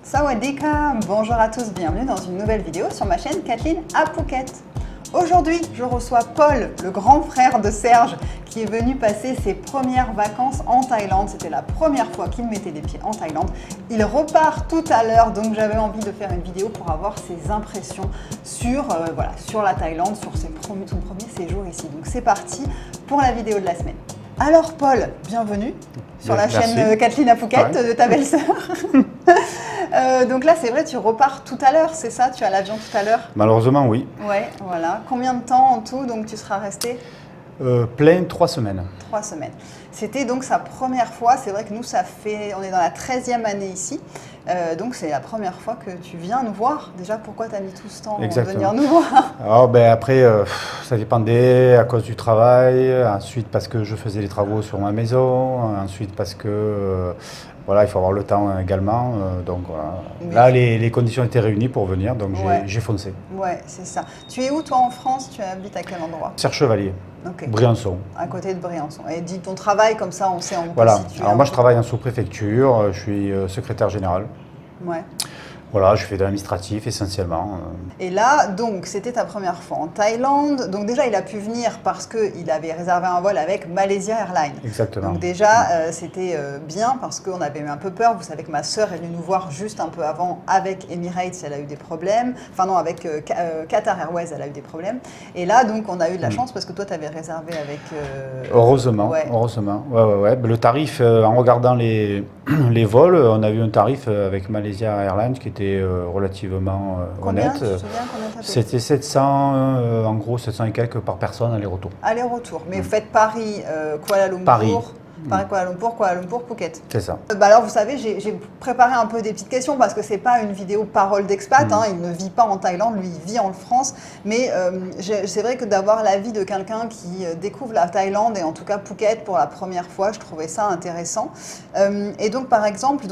Sawadika, bonjour à tous, bienvenue dans une nouvelle vidéo sur ma chaîne Kathleen à Phuket. Aujourd'hui, je reçois Paul, le grand frère de Serge, qui est venu passer ses premières vacances en Thaïlande. C'était la première fois qu'il mettait les pieds en Thaïlande. Il repart tout à l'heure, donc j'avais envie de faire une vidéo pour avoir ses impressions sur la Thaïlande, sur son premier séjour ici. Donc c'est parti pour la vidéo de la semaine. Alors Paul, bienvenue sur la chaîne Kathleen à Phuket de ta belle-sœur. Donc là, c'est vrai, tu repars tout à l'heure, c'est ça? Tu as l'avion tout à l'heure? Malheureusement, oui. Ouais, voilà. Combien de temps en tout, donc tu seras resté? Plein 3 semaines. 3 semaines. C'était donc sa première fois. C'est vrai que nous, on est dans la 13e année ici. Donc c'est la première fois que tu viens nous voir. Déjà, pourquoi tu as mis tout ce temps à venir nous voir? Alors, après, ça dépendait à cause du travail. Ensuite, parce que je faisais les travaux sur ma maison. Ensuite, parce que il faut avoir le temps également. Donc voilà. Oui. Là, les conditions étaient réunies pour venir, donc j'ai foncé. Ouais, c'est ça. Tu es où toi en France? Tu habites à quel endroit? Serre-Chevalier. Okay. Briançon. À côté de Briançon. Et dis ton travail, comme ça on sait en Voilà. Alors moi je travaille en sous-préfecture, je suis secrétaire général. Ouais. Voilà, je fais de l'administratif essentiellement. Et là, donc, c'était ta première fois en Thaïlande. Donc déjà, il a pu venir parce qu'il avait réservé un vol avec Malaysia Airlines. Exactement. Donc déjà, c'était bien parce qu'on avait eu un peu peur. Vous savez que ma sœur est venue nous voir juste un peu avant avec Emirates, elle a eu des problèmes. Enfin non, avec Qatar Airways, elle a eu des problèmes. Et là, donc, on a eu de la chance parce que toi, tu avais réservé avec... Heureusement, heureusement. Ouais. Le tarif, en regardant les vols, on a eu un tarif avec Malaysia Airlines qui était relativement honnête. C'était 700, en gros 700 et quelques par personne aller-retour. Aller-retour, mais vous faites Paris, Kuala Lumpur. Paris, Kuala Lumpur, Phuket. C'est ça. Alors vous savez, j'ai préparé un peu des petites questions parce que c'est pas une vidéo parole d'expat, il ne vit pas en Thaïlande, lui il vit en France, mais c'est vrai que d'avoir l'avis de quelqu'un qui découvre la Thaïlande et en tout cas Phuket pour la première fois, je trouvais ça intéressant. Et donc par exemple,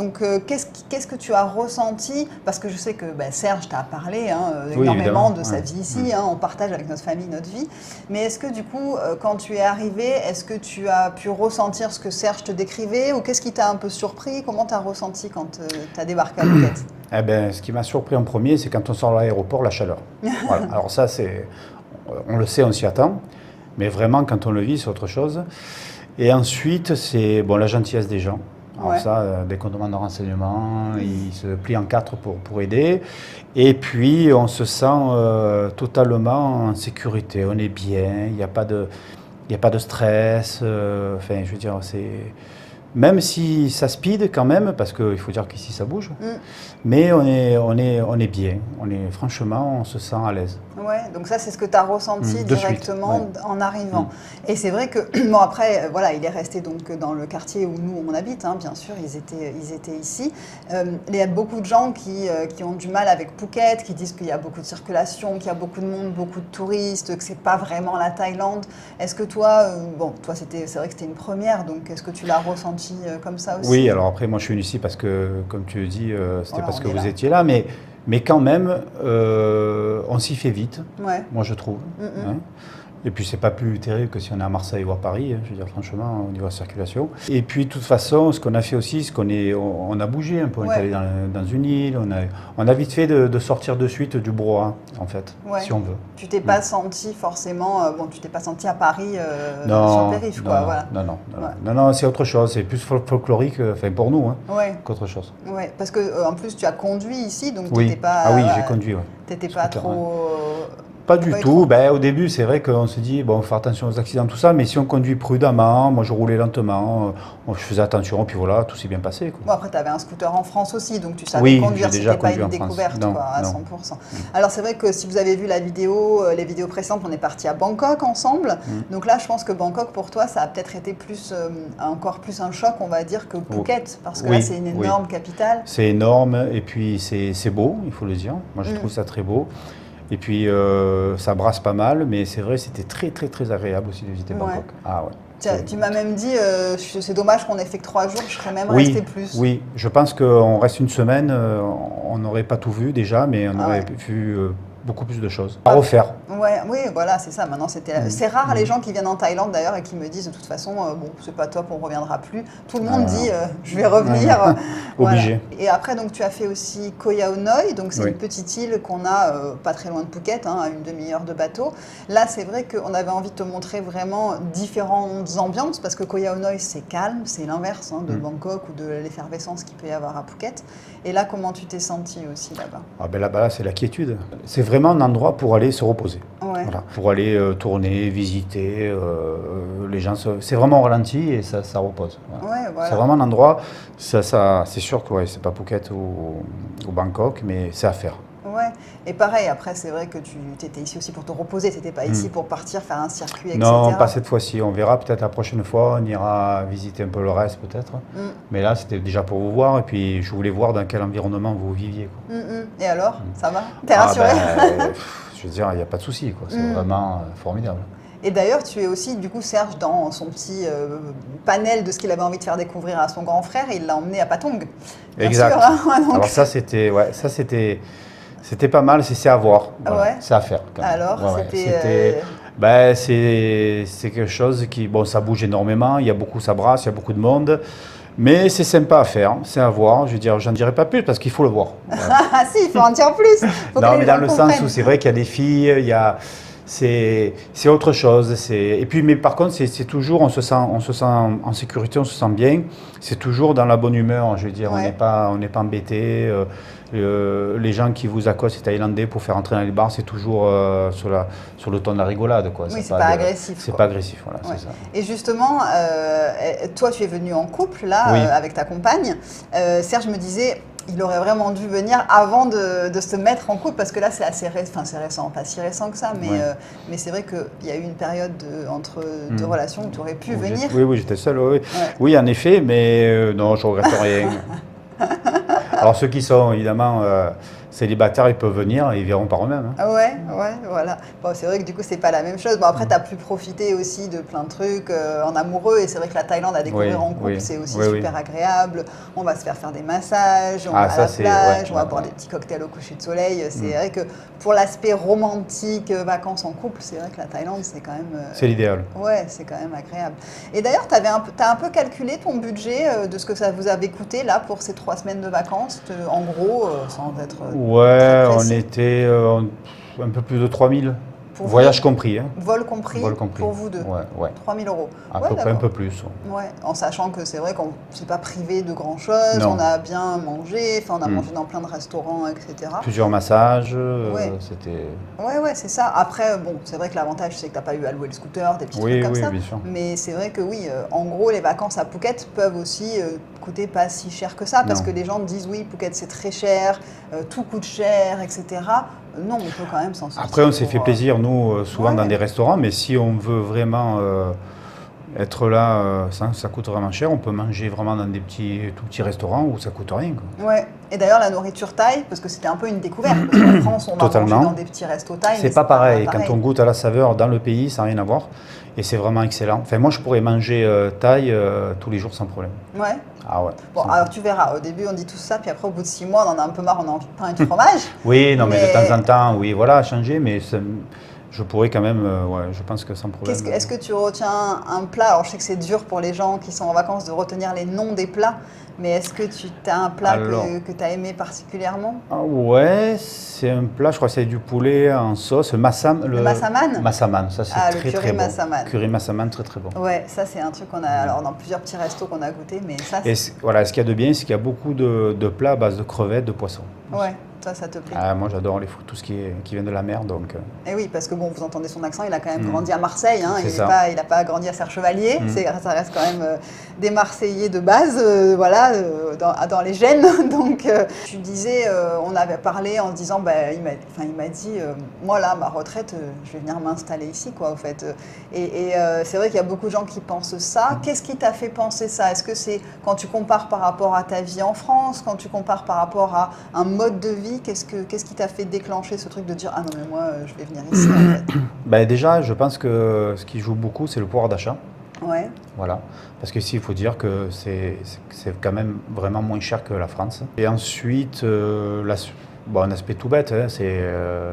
qu'est-ce que tu as ressenti? Parce que je sais que Serge t'a parlé énormément de sa vie ici, on partage avec notre famille notre vie, mais est-ce que du coup, quand tu es arrivé, est-ce que tu as pu ressentir ce que Serge te décrivait ou qu'est-ce qui t'a un peu surpris? Comment tu as ressenti quand tu as débarqué à Phuket? Ce qui m'a surpris en premier, c'est quand on sort de l'aéroport, la chaleur. Voilà. Alors ça, on le sait, on s'y attend, mais vraiment, quand on le vit, c'est autre chose. Et ensuite, c'est la gentillesse des gens. Alors ça, dès qu'on demande un renseignement, ils se plient en 4 pour aider. Et puis, on se sent totalement en sécurité. On est bien, il n'y a pas de stress, je veux dire, même si ça speed quand même, parce qu'il faut dire qu'ici ça bouge, mais on est bien, franchement, on se sent à l'aise. Ouais, donc ça c'est ce que tu as ressenti directement en arrivant. Et c'est vrai que, après, il est resté donc dans le quartier où nous on habite, bien sûr, ils étaient ici. Il y a beaucoup de gens qui ont du mal avec Phuket, qui disent qu'il y a beaucoup de circulation, qu'il y a beaucoup de monde, beaucoup de touristes, que c'est pas vraiment la Thaïlande. Est-ce que toi, c'est vrai que c'était une première, donc est-ce que tu l'as ressenti comme ça aussi? Oui, alors après moi je suis venu ici parce que, comme tu le dis, c'était parce que vous étiez là, mais quand même, on s'y fait vite, moi je trouve. Et puis c'est pas plus terrible que si on est à Marseille ou à Paris, je veux dire franchement, au niveau de la circulation. Et puis de toute façon, ce qu'on a fait aussi, on a bougé un peu, on est allé dans une île, on a vite fait de sortir de suite du brouhaha, en fait, si on veut. Tu t'es pas senti forcément, tu t'es pas senti à Paris sur le périph', quoi, voilà. Non, c'est autre chose, c'est plus folklorique, pour nous, qu'autre chose. Ouais, parce que en plus tu as conduit ici, donc oui. t'étais pas. Ah oui, j'ai conduit, T'étais pas trop. Pas du tout. Au début, c'est vrai qu'on se dit, il faut faire attention aux accidents, tout ça, mais si on conduit prudemment, moi je roulais lentement, je faisais attention, puis voilà, tout s'est bien passé. Quoi. Bon, après, tu avais un scooter en France aussi, donc tu savais conduire, c'était pas une découverte à 100%. Alors c'est vrai que si vous avez vu les vidéos précédentes, on est parti à Bangkok ensemble, donc là je pense que Bangkok pour toi, ça a peut-être été encore plus un choc, on va dire, que Phuket, parce que là c'est une énorme capitale. C'est énorme, et puis c'est beau, il faut le dire, moi je trouve ça très beau. Et puis ça brasse pas mal, mais c'est vrai, c'était très très très agréable aussi de visiter Bangkok. Ah ouais. Tu m'as même dit, c'est dommage qu'on ait fait que 3 jours, je serais même resté plus. Oui, je pense qu'on reste une semaine, on n'aurait pas tout vu déjà, mais on aurait vu beaucoup plus de choses à refaire. Ouais, oui, voilà, c'est ça. Maintenant, c'est rare les gens qui viennent en Thaïlande d'ailleurs et qui me disent de toute façon, bon, c'est pas top, on reviendra plus. Tout le monde dit, je vais revenir. Obligé. Voilà. Et après, donc, tu as fait aussi Koh Yao Noi, donc c'est Oui. une petite île qu'on a pas très loin de Phuket, hein, à une demi-heure de bateau. Là, c'est vrai qu'on avait envie de te montrer vraiment différentes ambiances parce que Koh Yao Noi, c'est calme, c'est l'inverse de Bangkok ou de l'effervescence qu'il peut y avoir à Phuket. Et là, comment tu t'es senti aussi là-bas? Ah ben là-bas, c'est la quiétude. C'est vraiment un endroit pour aller se reposer. Ouais. Voilà. Pour aller tourner, visiter, les gens, c'est vraiment au ralenti et ça repose. Voilà. Ouais, voilà. C'est vraiment un endroit, c'est sûr que c'est pas Phuket ou Bangkok, mais c'est à faire. Ouais, et pareil, après, c'est vrai que tu étais ici aussi pour te reposer, tu n'étais pas ici pour partir faire un circuit, etc. Non, pas cette fois-ci. On verra peut-être la prochaine fois, on ira visiter un peu le reste peut-être. Mais là, c'était déjà pour vous voir et puis je voulais voir dans quel environnement vous viviez. Quoi. Et alors, ça va? T'es rassuré? Je veux dire, il n'y a pas de souci, quoi. C'est vraiment formidable. Et d'ailleurs, tu es aussi, du coup, Serge, dans son petit panel de ce qu'il avait envie de faire découvrir à son grand frère, il l'a emmené à Patong. Exact. Sûr, hein. Donc... Alors ça, c'était pas mal, c'est à voir. Voilà. Ouais. C'est à faire. Quand même. Alors, c'est quelque chose qui, bon, ça bouge énormément, ça brasse, il y a beaucoup de monde. Mais c'est sympa à faire, c'est à voir. Je veux dire, j'en dirai pas plus parce qu'il faut le voir. Voilà. Ah si, il faut en dire plus. Non, mais dans le sens où c'est vrai qu'il y a des filles, c'est autre chose. Et puis, mais par contre, c'est toujours, on se sent en sécurité, on se sent bien. C'est toujours dans la bonne humeur. Je veux dire, on n'est pas embêté. Les gens qui vous accostent, les Thaïlandais, pour faire entrer dans les bars, c'est toujours sur le ton de la rigolade, quoi. Oui, c'est pas agressif. C'est pas agressif, voilà, c'est ça. Et justement, toi, tu es venu en couple là, avec ta compagne. Serge me disait. Il aurait vraiment dû venir avant de se mettre en couple parce que là c'est assez c'est récent, pas si récent que ça, mais c'est vrai qu'il y a eu une période entre deux relations où tu aurais pu venir. Oui, j'étais seul, oui, en effet, mais non, je regrette rien. Alors ceux qui sont évidemment célibataires, ils peuvent venir et ils verront par eux-mêmes. Hein. Ouais, voilà. Bon, c'est vrai que du coup, c'est pas la même chose. Bon, après, tu as pu profiter aussi de plein de trucs en amoureux. Et c'est vrai que la Thaïlande à découvrir en couple, c'est aussi super agréable. On va se faire des massages, on va à la plage, on va boire des petits cocktails au coucher de soleil. C'est vrai que pour l'aspect romantique, vacances en couple, c'est vrai que la Thaïlande, c'est quand même... c'est l'idéal. Ouais, c'est quand même agréable. Et d'ailleurs, tu as un peu calculé ton budget de ce que ça vous avait coûté là pour ces 3 semaines de vacances, en gros, sans être... Ouais, on était un peu plus de 3000. Voyage compris. Hein. Vol compris pour vous deux. Ouais. 3 000 €. À peu près un peu plus. Ouais, en sachant que c'est vrai qu'on ne s'est pas privé de grand-chose, on a bien mangé, on a mangé dans plein de restaurants, etc. Plusieurs massages, c'était... Ouais, c'est ça. Après, bon, c'est vrai que l'avantage, c'est que tu n'as pas eu à louer le scooter, des petits trucs comme ça. Bien sûr. Mais c'est vrai que en gros, les vacances à Phuket peuvent aussi coûter pas si cher que ça, parce que les gens disent oui, Phuket c'est très cher, tout coûte cher, etc. Non, on peut quand même s'en sortir. Après, on s'est fait plaisir, nous, souvent dans des restaurants, mais si on veut vraiment être là, ça coûte vraiment cher, on peut manger vraiment dans des tout petits restaurants où ça coûte rien. Quoi. Ouais, et d'ailleurs la nourriture thaï, parce que c'était un peu une découverte, parce qu'en France, on va manger dans des petits restos thaï. C'est pas pareil. Quand on goûte à la saveur dans le pays, ça n'a rien à voir. Et c'est vraiment excellent. Enfin, moi, je pourrais manger thaï tous les jours sans problème. Ouais. Ah ouais. Bon, alors tu verras, au début on dit tout ça, puis après au bout de 6 mois on en a un peu marre, on a envie de pain et de fromage. Oui, non, mais de temps en temps, oui, voilà, changer, mais je pourrais quand même, je pense que sans problème. Est-ce que tu retiens un plat? Alors je sais que c'est dur pour les gens qui sont en vacances de retenir les noms des plats, mais est-ce que tu as un plat que tu as aimé particulièrement? Ouais, c'est un plat, je crois que c'est du poulet en sauce, le massaman. Le massaman? Massaman, ça c'est très bon. Massaman. Curry massaman, très bon. Ouais, ça c'est un truc qu'on a alors dans plusieurs petits restos qu'on a goûté, mais ça c'est... Voilà, ce qu'il y a de bien, c'est qu'il y a beaucoup de plats à base de crevettes, de poissons. Ouais. Ça te plaît? Moi j'adore tout ce qui vient de la mer, donc... Et oui, parce que bon, vous entendez son accent, il a quand même grandi à Marseille, hein, il n'a pas grandi à Serre-Chevalier, ça reste quand même des Marseillais de base, dans les gènes. Donc tu disais, on avait parlé en se disant, il m'a dit, moi là, ma retraite, je vais venir m'installer ici, quoi, en fait. Et c'est vrai qu'il y a beaucoup de gens qui pensent ça. Qu'est-ce qui t'a fait penser ça? Est-ce que c'est quand tu compares par rapport à ta vie en France, quand tu compares par rapport à un mode de vie? Qu'est-ce qui t'a fait déclencher ce truc de dire « Ah non, mais moi, je vais venir ici, en fait » Déjà, je pense que ce qui joue beaucoup, c'est le pouvoir d'achat. Ouais. Voilà. Parce qu'ici, il faut dire que c'est quand même vraiment moins cher que la France. Et ensuite, bon, un aspect tout bête, hein, c'est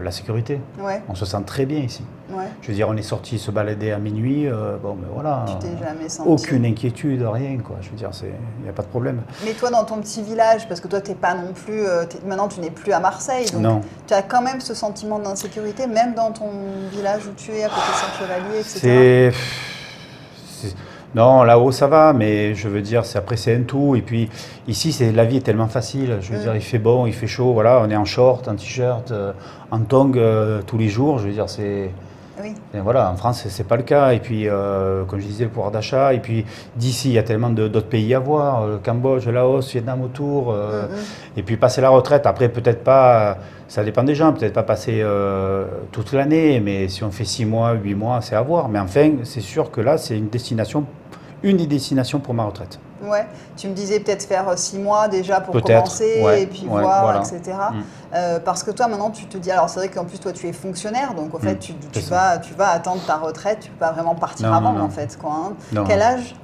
la sécurité. Ouais. On se sent très bien ici. Ouais. Je veux dire, on est sorti se balader à minuit, bon, mais voilà. Tu t'es jamais senti... Aucune inquiétude, rien, quoi. Je veux dire, il n'y a pas de problème. Mais toi, dans ton petit village, parce que toi, t'es pas non plus... maintenant, tu n'es plus à Marseille, donc Non. tu as quand même ce sentiment d'insécurité, même dans ton village où tu es, à côté de Saint-Chevalier, etc. Non, là-haut ça va, mais je veux dire, après c'est un tout. Et puis ici, la vie est tellement facile. Je veux dire, il fait bon, il fait chaud, voilà, on est en short, en t-shirt, en tongs tous les jours. Je veux dire, Oui. et voilà, en France, c'est pas le cas. Et puis, comme je disais, le pouvoir d'achat. Et puis d'ici, il y a tellement d'autres pays à voir, le Cambodge, Laos, Vietnam autour. Et puis passer la retraite, après peut-être pas, ça dépend des gens, peut-être pas passer toute l'année, mais si on fait 6 mois, 8 mois, c'est à voir. Mais enfin, c'est sûr que là, c'est une des destinations pour ma retraite. Ouais, tu me disais peut-être faire 6 mois déjà pour Peut-être, commencer ouais, et puis ouais, voir, voilà. etc. Parce que toi maintenant tu te dis, alors c'est vrai qu'en plus toi tu es fonctionnaire, donc en fait tu vas attendre ta retraite, tu peux pas vraiment partir avant en fait. Quoi, hein. Non, Quel âge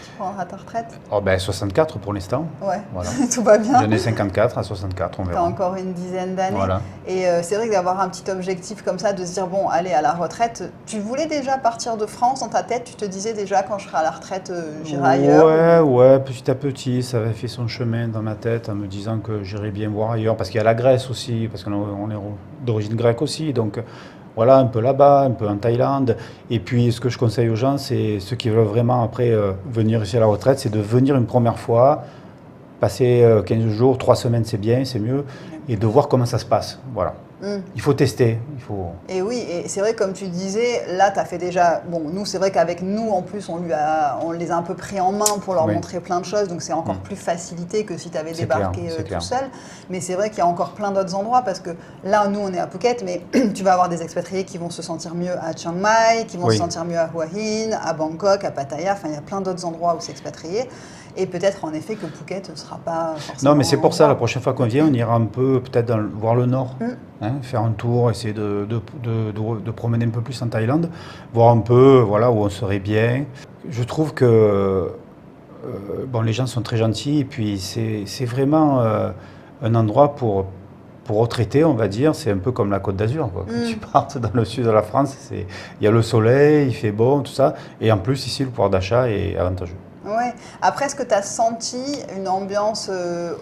tu prendras ta retraite? Oh ben 64 pour l'instant. Ouais, voilà. Tout va bien. J'en ai 54 à 64, on Tu as verra. encore une dizaine d'années. Voilà. Et c'est vrai que d'avoir un petit objectif comme ça, de se dire, bon, allez, à la retraite, tu voulais déjà partir de France dans ta tête, tu te disais déjà, quand je serai à la retraite, j'irai ailleurs? Ouais, petit à petit, ça avait fait son chemin dans ma tête en me disant que j'irais bien voir ailleurs, parce qu'il y a la Grèce aussi, parce qu'on est d'origine grecque aussi, donc voilà, un peu là-bas, un peu en Thaïlande. Et puis, ce que je conseille aux gens, c'est ceux qui veulent vraiment après venir ici à la retraite, c'est de venir une première fois, passer 15 jours, 3 semaines, c'est bien, c'est mieux, et de voir comment ça se passe. Voilà. Il faut tester. Et oui, et c'est vrai, comme tu disais, là, tu as fait déjà... Bon, nous, c'est vrai qu'avec nous, en plus, on les a un peu pris en main pour leur montrer plein de choses, donc c'est encore plus facilité que si tu avais débarqué tout seul. Mais c'est vrai qu'il y a encore plein d'autres endroits, parce que là, nous, on est à Phuket, mais tu vas avoir des expatriés qui vont se sentir mieux à Chiang Mai, qui vont se sentir mieux à Hua Hin, à Bangkok, à Pattaya, enfin, il y a plein d'autres endroits où s'expatrier. Et peut-être en effet que Phuket ne sera pas forcément... Non, mais c'est pour ça, la prochaine fois qu'on vient, on ira un peu peut-être voir le nord, faire un tour, essayer de promener un peu plus en Thaïlande, voir un peu voilà, où on serait bien. Je trouve que bon, les gens sont très gentils et puis c'est vraiment un endroit pour retraiter, on va dire. C'est un peu comme la Côte d'Azur. Quand tu partes dans le sud de la France, il y a le soleil, il fait bon, tout ça. Et en plus, ici, le pouvoir d'achat est avantageux. Ouais. Après, est-ce que tu as senti une ambiance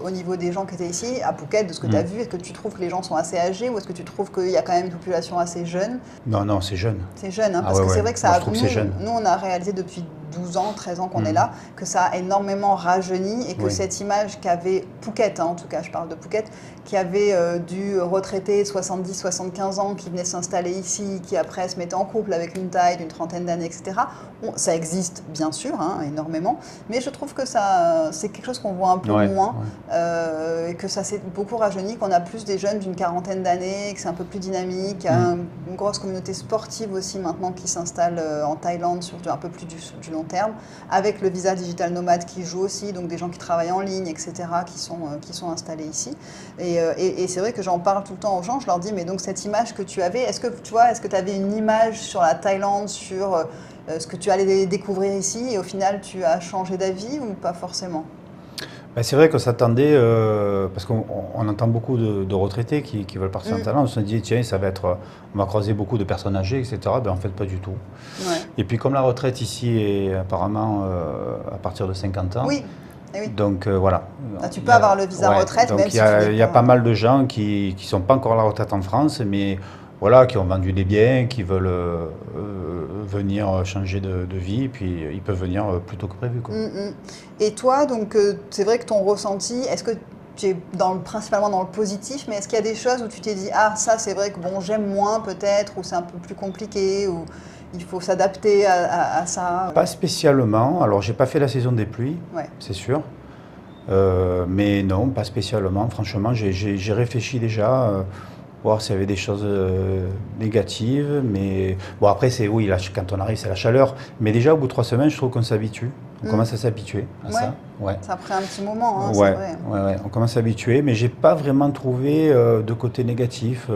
au niveau des gens qui étaient ici, à Phuket, de ce que tu as vu? Est-ce que tu trouves que les gens sont assez âgés ou est-ce que tu trouves qu'il y a quand même une population assez jeune? Non, c'est jeune. C'est jeune, hein, parce que c'est vrai que nous, on a réalisé depuis 12 ans, 13 ans qu'on est là, que ça a énormément rajeuni et que cette image qu'avait Phuket, en tout cas, je parle de Phuket, qui avait du retraité 70-75 ans qui venait s'installer ici, qui après se mettait en couple avec une taille d'une trentaine d'années, etc. Ça existe bien sûr, énormément, mais je trouve que c'est quelque chose qu'on voit un peu moins, et que ça s'est beaucoup rajeuni, qu'on a plus des jeunes d'une quarantaine d'années, que c'est un peu plus dynamique, il y a une grosse communauté sportive aussi maintenant qui s'installe en Thaïlande sur un peu plus du long terme, avec le visa digital nomade qui joue aussi, donc des gens qui travaillent en ligne, etc., qui sont installés ici. Et c'est vrai que j'en parle tout le temps aux gens, je leur dis, mais donc cette image que tu avais, est-ce que tu avais une image sur la Thaïlande, sur ce que tu allais découvrir ici, et au final tu as changé d'avis ou pas forcément? Ben, c'est vrai qu'on s'attendait, parce qu'on entend beaucoup de retraités qui veulent partir en Thaïlande, on se dit tiens, on va croiser beaucoup de personnes âgées, etc. Ben, en fait, pas du tout. Ouais. Et puis comme la retraite ici est apparemment à partir de 50 ans, donc voilà. Tu peux avoir le visa retraite, même si il y a pas mal de gens qui ne sont pas encore à la retraite en France, mais voilà, qui ont vendu des biens, qui veulent venir changer de vie, et puis ils peuvent venir plus tôt que prévu. Quoi. Et toi, donc c'est vrai que ton ressenti, est-ce que tu es principalement dans le positif, mais est-ce qu'il y a des choses où tu t'es dit, ah ça c'est vrai que bon, j'aime moins peut-être, ou c'est un peu plus compliqué, ou il faut s'adapter à ça? Pas spécialement, alors j'ai pas fait la saison des pluies, c'est sûr. Mais non, pas spécialement, franchement, j'ai réfléchi déjà, voir s'il y avait des choses négatives, mais bon après quand on arrive c'est la chaleur, mais déjà au bout de 3 semaines je trouve qu'on s'habitue, on commence à s'habituer à ça. Ça a pris un petit moment, c'est vrai. On commence à s'habituer, mais j'ai pas vraiment trouvé de côté négatif.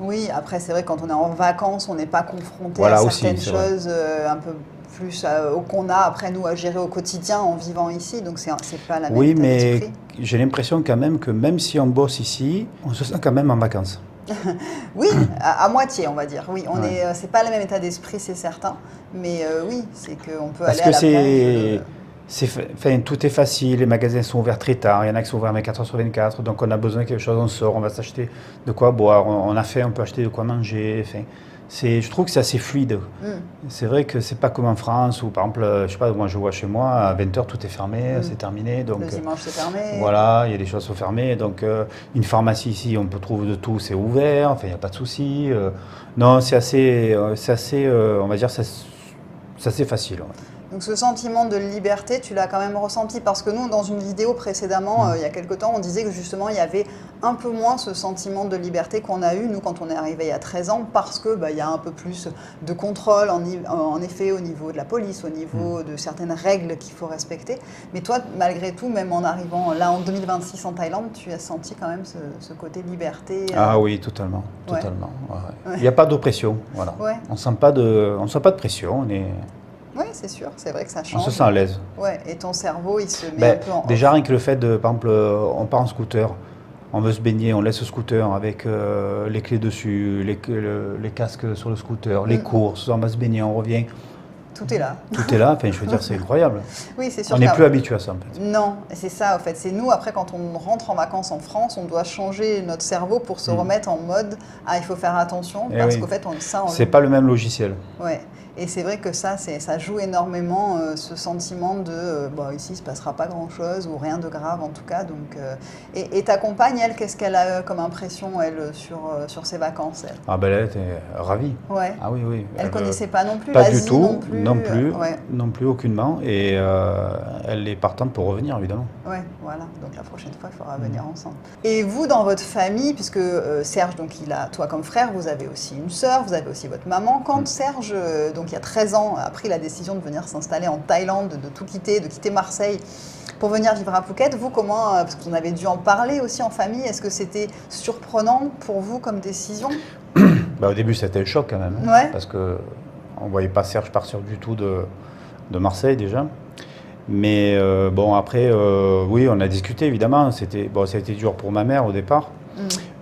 Oui, après c'est vrai quand on est en vacances, on n'est pas confronté voilà, à certaines aussi, choses un peu plus qu'on a après nous à gérer au quotidien en vivant ici, donc c'est pas la même Oui, état mais d'esprit. j'ai l'impression quand même que même si on bosse ici, on se sent quand même en vacances. Oui, à moitié, on va dire. Oui, Ouais. c'est pas le même état d'esprit, c'est certain. Mais oui, c'est qu'on peut Parce aller à que la plage. enfin, tout est facile, les magasins sont ouverts très tard, il y en a qui sont ouverts 24 heures sur 24, donc on a besoin de quelque chose, on sort, on va s'acheter de quoi boire, on a faim, on peut acheter de quoi manger. Enfin, je trouve que c'est assez fluide. C'est vrai que c'est pas comme en France où, par exemple, je sais pas, moi je vois chez moi, à 20 h tout est fermé, c'est terminé. Donc, Le dimanche, c'est fermé. voilà, il y a des choses qui sont fermées. Donc, une pharmacie ici, on peut trouver de tout, c'est ouvert, enfin, il n'y a pas de souci. Non, on va dire, c'est assez facile. Ouais. Donc ce sentiment de liberté, tu l'as quand même ressenti parce que nous, dans une vidéo précédemment, il y a quelque temps, on disait que justement, il y avait un peu moins ce sentiment de liberté qu'on a eu, nous, quand on est arrivé il y a 13 ans, parce que il y a un peu plus de contrôle, en effet, au niveau de la police, au niveau de certaines règles qu'il faut respecter. Mais toi, malgré tout, même en arrivant là en 2026 en Thaïlande, tu as senti quand même ce côté liberté. Ah oui, totalement. Ouais. Totalement. Ouais. Il n'y a pas d'oppression. Voilà. Ouais. On ne sent pas de pression. Oui, c'est sûr, c'est vrai que ça On change. se sent à l'aise. Ouais, et ton cerveau, il se met un peu en déjà, off. rien que le fait de, par exemple, on part en scooter, on veut se baigner, on laisse le scooter avec les clés dessus, les casques sur le scooter, les courses, on va se baigner, on revient. Tout est là. Tout est là, enfin, je veux dire, c'est incroyable. Oui, c'est sûr. On n'est plus habitué à ça, en fait. Non, c'est ça, en fait. C'est nous, après, quand on rentre en vacances en France, on doit changer notre cerveau pour se remettre en mode « Ah, il faut faire attention », parce qu'au fait, c'est pas le même logiciel. Ouais. Et c'est vrai que ça joue énormément, ce sentiment de ici, il ne se passera pas grand-chose, ou rien de grave, en tout cas. Donc, et ta compagne, elle, qu'est-ce qu'elle a comme impression, elle, sur ses vacances, elle? Ah ben elle était ravie. Ouais. Ah oui, oui. Elle ne connaissait pas non plus pas l'Asie du tout, ouais. non plus, aucunement. Et elle est partante pour revenir, évidemment. Oui, voilà. Donc la prochaine fois, il faudra venir ensemble. Et vous, dans votre famille, puisque Serge, donc il a toi comme frère, vous avez aussi une sœur, vous avez aussi votre maman. Quand Serge, donc il y a 13 ans, a pris la décision de venir s'installer en Thaïlande, de tout quitter, de quitter Marseille pour venir vivre à Phuket, vous, comment, parce que vous en avez dû en parler aussi en famille, est-ce que c'était surprenant pour vous comme décision? Au début, c'était un choc quand même, Ouais. parce qu'on ne voyait pas Serge partir du tout de Marseille déjà. Mais bon, après, oui, on a discuté évidemment. Ça a été dur pour ma mère au départ.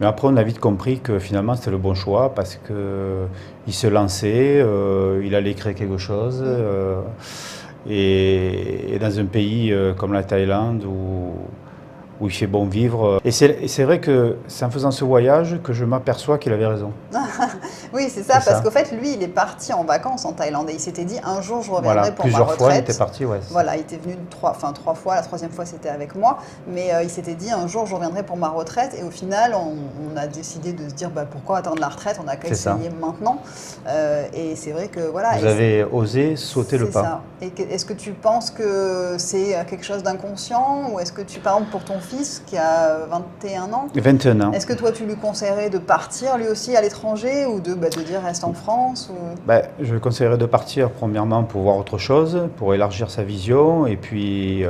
Mais après, on a vite compris que finalement, c'était le bon choix parce qu'il se lançait, il allait créer quelque chose. Et dans un pays comme la Thaïlande où il fait bon vivre. Et c'est vrai que c'est en faisant ce voyage que je m'aperçois qu'il avait raison. Oui, c'est ça, parce qu'en fait, lui, il est parti en vacances en Thaïlande et il s'était dit un jour je reviendrai pour ma retraite. Plusieurs fois, il était parti, ouais. Voilà, il était venu trois fois, la troisième fois c'était avec moi, mais il s'était dit un jour je reviendrai pour ma retraite et au final, on a décidé de se dire pourquoi attendre la retraite, on n'a qu'à essayer maintenant. Et c'est vrai que voilà. Vous avez osé sauter le pas. C'est ça. Et est-ce que tu penses que c'est quelque chose d'inconscient ou est-ce que tu, par exemple, pour ton fils qui a 21 ans. 21 ans. Est-ce que toi tu lui conseillerais de partir lui aussi à l'étranger ou de dire reste en France ou... Je lui conseillerais de partir premièrement pour voir autre chose, pour élargir sa vision et puis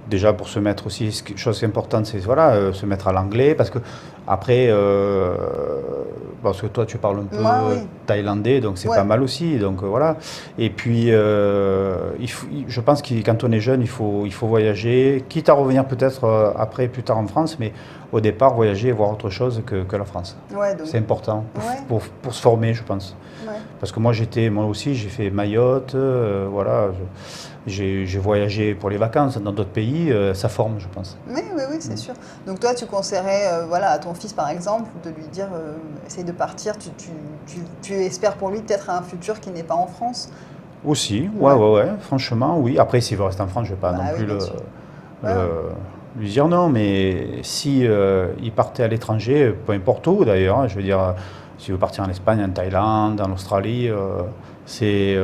déjà pour se mettre aussi, chose importante c'est se mettre à l'anglais parce que après, parce que toi tu parles un peu thaïlandais donc c'est pas mal aussi donc voilà. Et puis je pense que quand on est jeune il faut voyager, quitte à revenir peut-être après plus tard en France, mais au départ voyager et voir autre chose que la France. Ouais, c'est important pour se former je pense. Ouais. Parce que moi aussi j'ai fait Mayotte, voilà. J'ai voyagé pour les vacances dans d'autres pays, ça forme, je pense. Oui, c'est sûr. Donc toi, tu conseillerais à ton fils, par exemple, de lui dire, essaye de partir, tu espères pour lui peut-être un futur qui n'est pas en France? Aussi, ouais, franchement, oui. Après, s'il veut rester en France, je ne vais pas non plus lui dire non, mais si il partait à l'étranger, peu importe où d'ailleurs, je veux dire, s'il veut partir en Espagne, en Thaïlande, en Australie, c'est...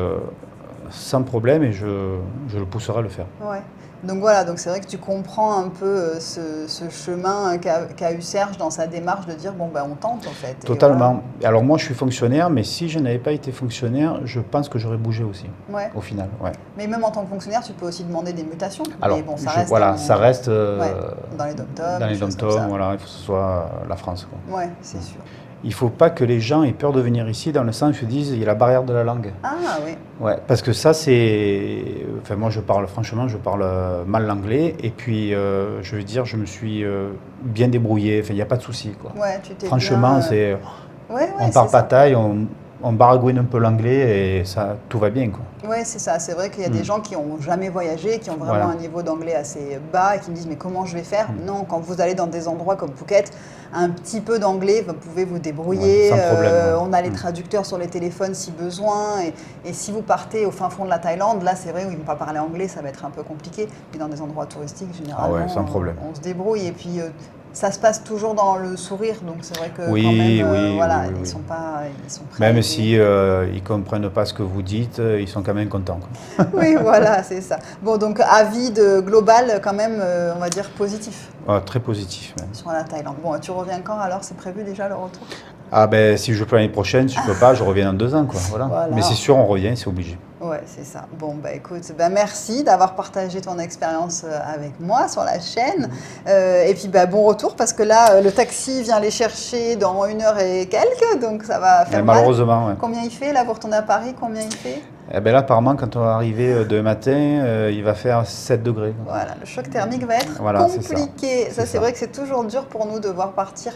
sans problème et je le pousserai à le faire. Ouais. Donc voilà, donc c'est vrai que tu comprends un peu ce chemin qu'a eu Serge dans sa démarche de dire on tente en fait. Totalement. Voilà. Alors moi je suis fonctionnaire, mais si je n'avais pas été fonctionnaire, je pense que j'aurais bougé aussi. Ouais. Au final. Ouais. Mais même en tant que fonctionnaire, tu peux aussi demander des mutations. Alors mais ça reste dans les dom-toms. Dans les dom-toms, voilà, il faut que ce soit la France. Ouais, c'est sûr. il ne faut pas que les gens aient peur de venir ici, dans le sens où ils se disent il y a la barrière de la langue. Ah oui. Ouais, parce que ça, c'est. Enfin, moi, je parle mal l'anglais, et puis, je veux dire, je me suis bien débrouillé, enfin, il n'y a pas de souci, quoi. Ouais, tu t'es Franchement, bien, c'est. Ouais, On parle pas taille, on baragouine un peu l'anglais, et ça, tout va bien, quoi. Oui, c'est ça. C'est vrai qu'il y a des gens qui n'ont jamais voyagé, qui ont vraiment un niveau d'anglais assez bas et qui me disent mais comment je vais faire? Non, quand vous allez dans des endroits comme Phuket, un petit peu d'anglais, vous pouvez vous débrouiller. Sans problème, on a les traducteurs sur les téléphones si besoin. Et si vous partez au fin fond de la Thaïlande, là c'est vrai où ils ne vont pas parler anglais, ça va être un peu compliqué. Mais dans des endroits touristiques, généralement, sans problème. on se débrouille. Et puis ça se passe toujours dans le sourire, donc c'est vrai que Oui, quand même, oui, voilà, oui, oui. ils sont prêts. Même si ils comprennent pas ce que vous dites, ils sont quand même contents, quoi. Oui, voilà, c'est ça. Bon, donc avis global quand même, on va dire positif Très positif, même. sur la Thaïlande. Bon, tu reviens quand alors? C'est prévu déjà le retour? Ah ben, si je peux l'année prochaine, si je peux pas, je reviens dans 2 ans, quoi. Voilà. Mais c'est sûr, on revient, c'est obligé. Ouais, c'est ça. Bon, bah écoute, merci d'avoir partagé ton expérience avec moi sur la chaîne. Et puis, bon retour, parce que là, le taxi vient les chercher dans 1 heure et quelques, donc ça va faire mal. Malheureusement, ouais. Combien il fait, là, pour retourner à Paris? Combien il fait? Eh ben là, apparemment, quand on va arriver demain matin, il va faire 7 degrés. Voilà, le choc thermique va être compliqué. Ça, c'est vrai que c'est toujours dur pour nous de voir partir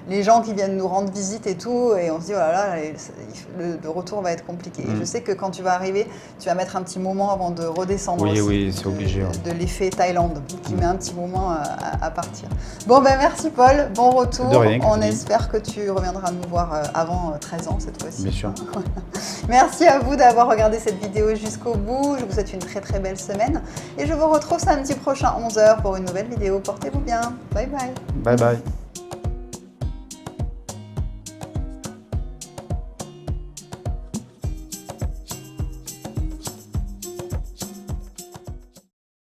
les gens qui viennent nous rendre visite et tout. Et on se dit, oh là là, le retour va être compliqué. Et je sais que quand tu vas arriver, tu vas mettre un petit moment avant de redescendre Oui, c'est obligé. De l'effet Thaïlande, qui met un petit moment à partir. Bon, merci Paul, bon retour. De rien, on espère que tu reviendras nous voir avant 13 ans cette fois-ci. Bien sûr. Merci à vous d'avoir regardé cette vidéo jusqu'au bout. Je vous souhaite une très très belle semaine. Et je vous retrouve samedi prochain 11h pour une nouvelle vidéo. Portez-vous bien. Bye bye. Bye bye.